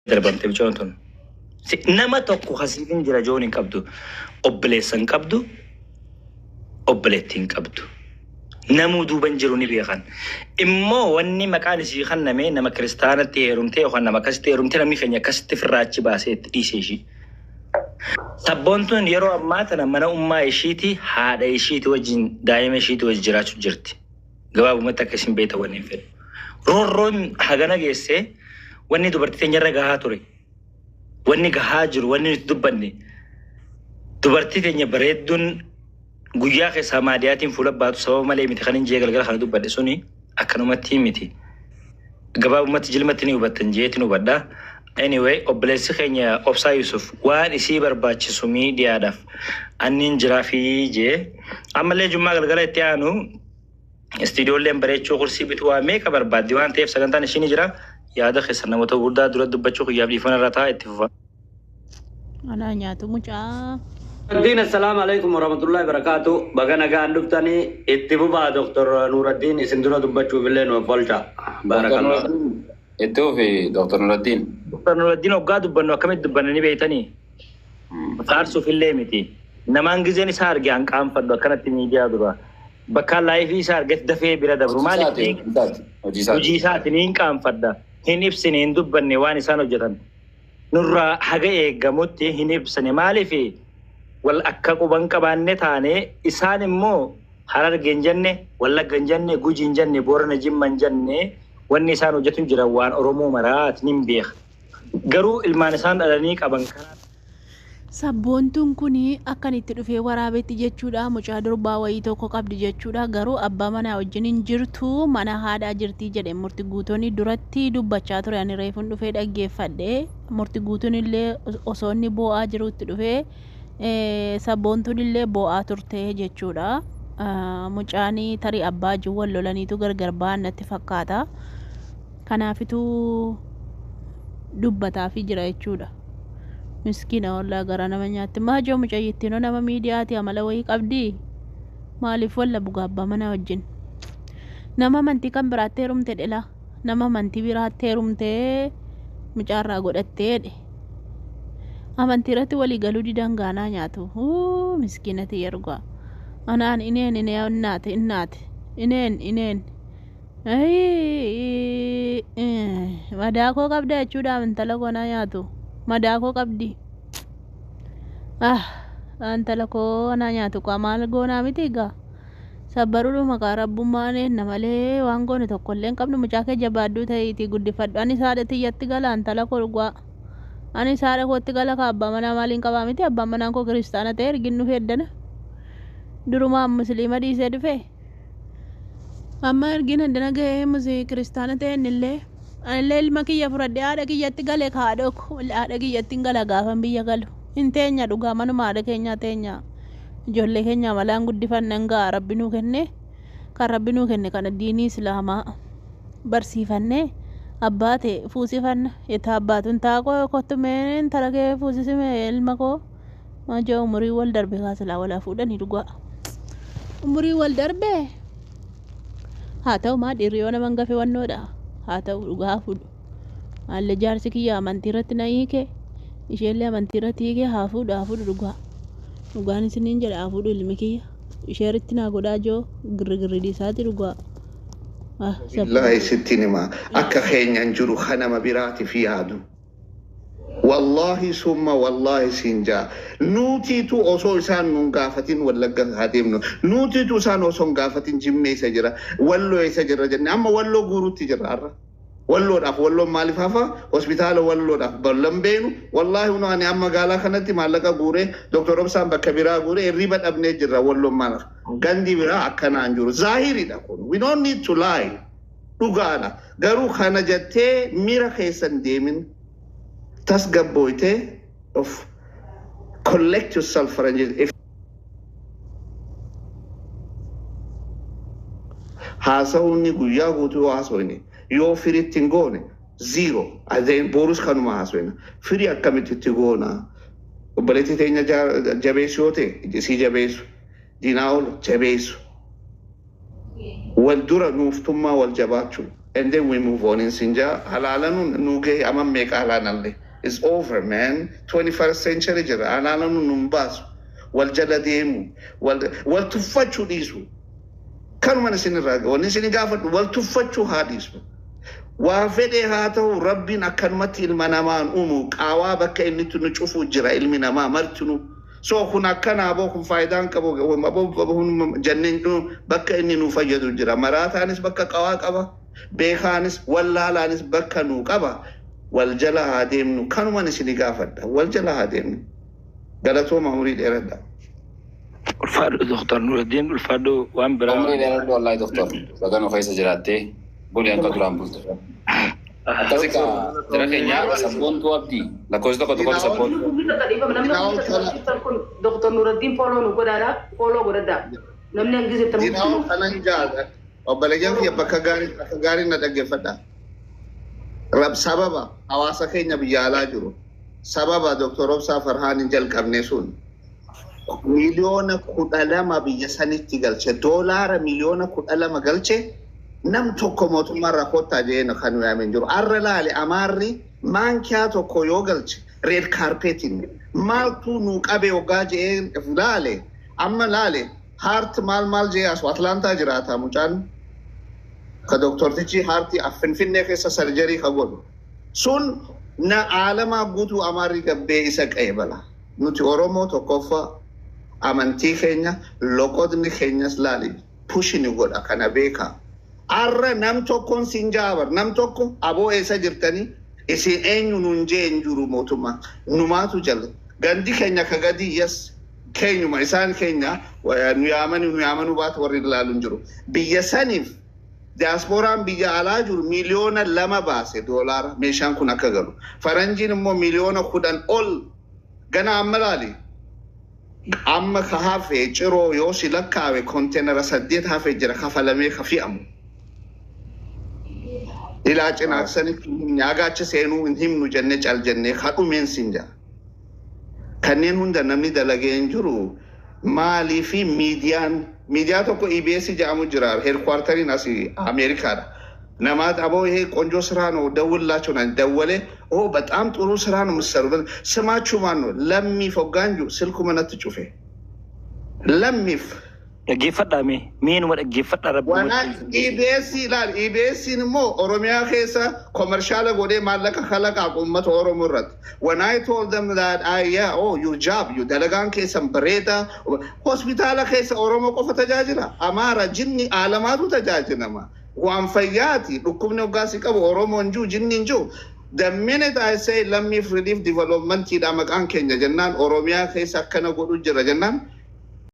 darbamte bichootun nama tokko hasiifin jira joonin qabdu obboleessan qabdu obboleettiin qabdu namuu duuban jiru ni beekan immoo wanni maqaan isii kanname nama kiristaanatti heerumtee yookaan nama akkasitti heerumtee namni keenya akkasitti firraachi baasee itti dhiisee ishii sabboontuun yeroo ammaa tana mana ummaa ishiiti haadha ishiiti wajjin daa'ima ishiiti wajjin jiraachuu jirti gabaabumatti akka isin beektan wanni fedhu roorroon hagana geessee wanni dubartii teenyarra gahaa ture wanni gahaa jiru wanni nuti dubbanne dubartii teenya bareedduun guyyaa keessaa maadiyaatiin fuula baatu sababa malee miti kan hin jee galgala kana dubbadhe suni akkanumatti miti gabaabumatti jilmatti ni hubattan jeetiin hubadhaa anyway obboleessi keenya obsaa Yusuf waan isii barbaachisu miidiyaadhaaf anniin jiraa fi jee ammallee jummaa galgala itti aanu istiidiyoolleen bareechuu kursii bituu waa meeqa barbaaddi waan ta'eef sagantaan ishiin jira yaada keessa namoota guddaa dura dubbachuu xiyyaaf dhiifama irra ta'a itti fufa. Ana nyaatu mucaa. الدين السلام عليكم ورحمة الله وبركاته. بغنا قاعد نبتني اتبوبا دكتور نور الدين سندرا دبچو بلين وفولتا. بارك الله. اتوفي دكتور نور الدين. دكتور نور الدين وقاد دبنا وكمل دبنا نبيتني. فارسو في الليمتي. نمان جزيني سار جان كام فد كانت ميديا دبا. بكال لايفي سار جت دفي برا دبر مالك. وجيسات نين كام فد. هنيب سنين دبنا واني سانو جتن. نور حاجة جموتي هنيب سنة مالي في. wal akka quban qabaanne taane isaan immoo harar genjanne walla genjanne gujin janne borana jimman janne wanni isaan hojjetu jira waan oromoo maraat nin beek garuu ilmaan isaan dhalanii qaban kana sabboontuun kuni akkanitti dhufee waraabetti jechuudha mucaa durbaa wayii tokko qabdi jechuudha garuu abbaa manaa wajjin jirtu mana haadhaa jirtii jedhe murti guutoonni duratti dubbachaa ture ani reefuun dhufee dhaggeeffadhe murti guutoon illee osoo inni boo'aa jirutti dhufee sabboontuun illee boo'aa turte jechuudha mucaanii tarii abbaa jiwwan lolaniitu gargar ba'an natti fakkaata kanaafitu dubbataafii jira jechuudha miskiina wallaa gara nama nyaatti maajoo mucayyittiinoo nama miidiyaati amala wayii qabdi maaliif walla bugaa abbaa manaa wajjin nama amantii kan biraatti heerumte dhela nama amantii biraatti heerumtee mucaarraa godhatteedhe amantii irratti walii galuu didan gaanaa nyaatu miskiinati yerga anaan ineen ineen madaakoo qabda jechuudha amantala koonaa nyaatu madaakoo qabdi amantala koonaa nyaatu kwa maal goonaa miti egaa sabbaruu maqaa rabbummaan namalee waan goone tokkollee hin qabnu mucaa kee jabaadduu ta'iitii guddifadhu ani saadha tiyyatti gala antala koo dhugaa ani saadha kootti gala ka abbaa manaa maaliin qabaa miti abbaan manaan koo kiristaana ta'e ergin dhufee eddana durumaan musliima dhiisee dhufe amma ergin eddana gahee kiristaana ta'e innillee anillee ilma kiyya fudhadhee haadha kiyyatti galee ka haadha kiyyatti hin gala gaafan biyya galu hin teenya dhugaa manuma haadha keenyaa teenya ijoollee keenya malaan guddifannan gaa rabbi nuu kenne kan rabbi nuu kenne kana diinii islaamaa barsiifannee abbaate fuusifanna eta abbaatun taaqoo kottumeen talagee fuusisime ilma koo maajaa umurii wal darbe kaasilaa walaa fuudhanii dhugaa umurii wal darbe haa ta'u maa dhiirri nama hangafe wannoodha haa ta'u dhugaa fuudhu haalli jaarsi kiyya amantii irratti na hiike isheellee amantii irratti hiike haa fuudhu dhugaa dhugaan isiniin jedha haa fuudhu ilmi kiyya isheeritti naa godhaa joo girrigirri dhiisaati dhugaa والله ستين ما أكا خينيا نجرو خنما براتي في هادو والله ثم والله سنجا نوتي تو أصو إسان ننقافتين ولا هاتيم نوتي تو سان أصو نقافتين جمي سجرة ولو يسجرة جنة أما ولو قرو تجرة ولو داف ولو مالي فافا هوسبيتال ولو داف بلم بينو والله ونو أنا أما قالا خنتي مالكا قوري دكتور أبسان بكبيرا قوري الريبت أبني جرة ولو مالك غاندي برا أكنا أنجور ظاهري داكون we don't need to lie dhugaadha garuu kana jettee mira keessan deemin tasgabboyte of collect yourself for if haasawni guyyaa guutuu haasoyne yoo firitti hin goone zero adeen borus kanuma haasoyna firi akkamitti goona obboleetti teenya jabeessu yoo ta'e isii jabeessu diinaa ol jabeessu wal dura nuuftummaa wal jabaachuun and then we move on in Sinja. Halalanu nuge amam make halanale. It's over, man. 21st century jira. Halalanu numbas. Wal jala demu. Wal tufachu disu. Kanu mana siniraga. Wani sinigafat wal tufachu hadisu. وافده هاتو ربنا كلمة المنامان أمو قوابك إني تنشوفوا جرا علمنا ما مرتنو سو هنا كان أبوكم فايدان كبو وما جننو بك إني نفجد جرا مرات أنس بك قواك أبا بيخانس ولا لانس بك نوك أبا والجلا هادم نو كانوا ما نسيني قافد والجلا هادم قالتو ما أريد إرادة الفادو دكتور نور الدين الفادو وان برا أمري لأنه والله دكتور بقى خيس جراتي boleh angkat tulang putih. Tapi kalau terakhirnya sabun tu abdi, la cosa tu kau sabun. Doktor Nuruddin follow nu kodara, follow kodara. Namanya gizi terus. Dinaw kanan jaga. Obalagyan kaya pakagari na dagefata. Rab sababa awasa kanya biyala juro. Sababa Dr. Robsa Farhan jal karnesun. Miliona kudalama biyasanit tigalche. Dolar miliona kudalama galche. Nam tokko mootummaa rakkootaa jeena kan yaamen jiru arra laale amarri mankiyaa tokko yoo galche red carpeting maaltu nu qabe ogaa jeen laale amma laale heart mal jee asu Atlanta jiraata mucaan ka doktortichi hearti affinfinne keessa surgery ka godhu sun na alama guutuu amarri gabbee isa qeebala nuti Oromoo tokkoffa amantii keenya loqodni keenyas laale pushini godha kana beeka arra nam tokkon sinjaabar nam tokko aboo eessa jirtanii isin eenyu nun jeen jiru mootummaa numaatu jala gandi keenya ka gadi yes keenyuma isaan keenya nu yaamanu baatu warri ilaaluun jiru biyya saniif diasporaan biyya alaa jiru miliyoona 2 baase doolaara meeshaan kun akka galu faranjiin immoo miliyoona 10 ol gana amma laali amma ka hafe ciroo yoo si lakkaawe konteenara 8 hafe jira kafalamee ka fi'amu إلى أن ناقاتش سينو إنهم نجنة الجنة خاتو من سنجا كنين هندا نمني دلقين جرو مالي في ميديا توكو إبسي جامو جرار هير كوارتري ناسي أمريكا نمات أبو هي كونجو سرانو دول لا چونان دولة أو بتأم تورو سرانو مسربن سما چومانو لمي فوقانجو سلكو منات تشوفه لمي جيفت دامي مين ور جيفت رب وانا إبسي نمو أوروميا خيسا commercial غودي مالك خلق أمة أورومو رد when I told them that your job you دلقان كيسا بريدا hospital خيسا أورومو كوفا تجاجنا أمارا جني عالماتو تجاجنا ما وانفياتي لكم نوغاسي كابو أورومو نجو جني نجو the minute I say let me relieve development كيدا مكان كينجا جنان أوروميا خيسا كنا قدو جرا جنان